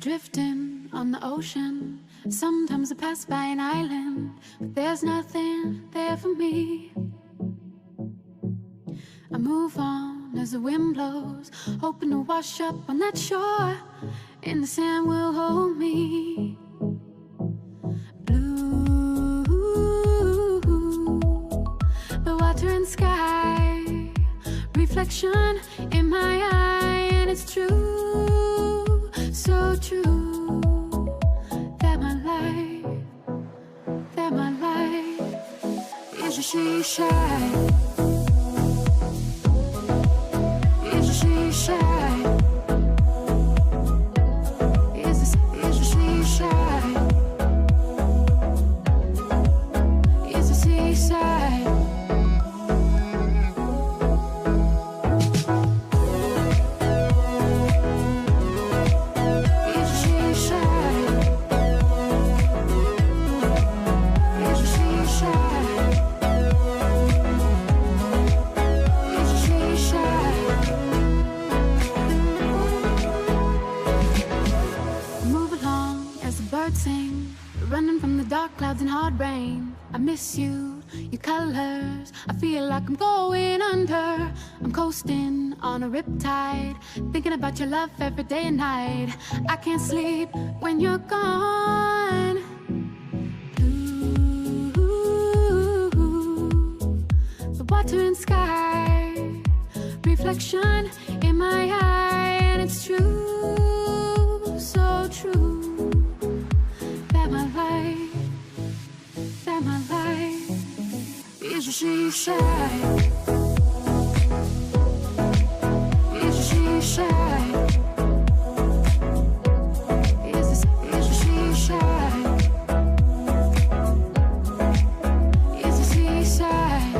drifting on the ocean. Sometimes I pass by an island, but there's nothing there for me. I move on as the wind blows, hoping to wash up on that shore, and the sand will hold me. Blue, the water and sky, reflection in my eye, and it's true, so true, that my life is a seashine. Is a seashine. Is a seashine. Is a seaside. Running from the dark clouds and hard rain. I miss you, your colors. I feel like I'm going under. I'm coasting on a riptide, thinking about your love every day and night. I can't sleep when you're gone. Blue, the water and sky, reflection in my eye, and it's true, so true. That my life is a seashine. Is a seashine. Is a seashine. Is a seaside.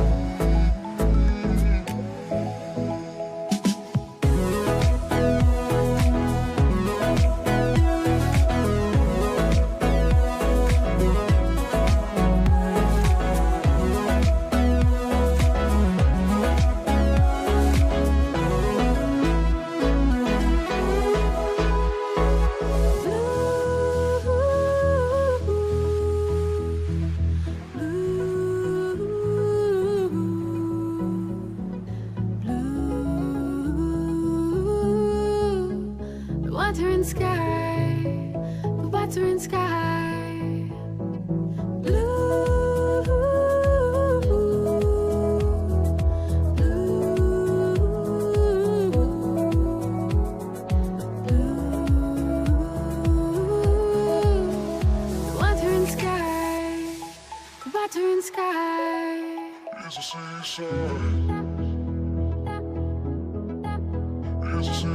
Is a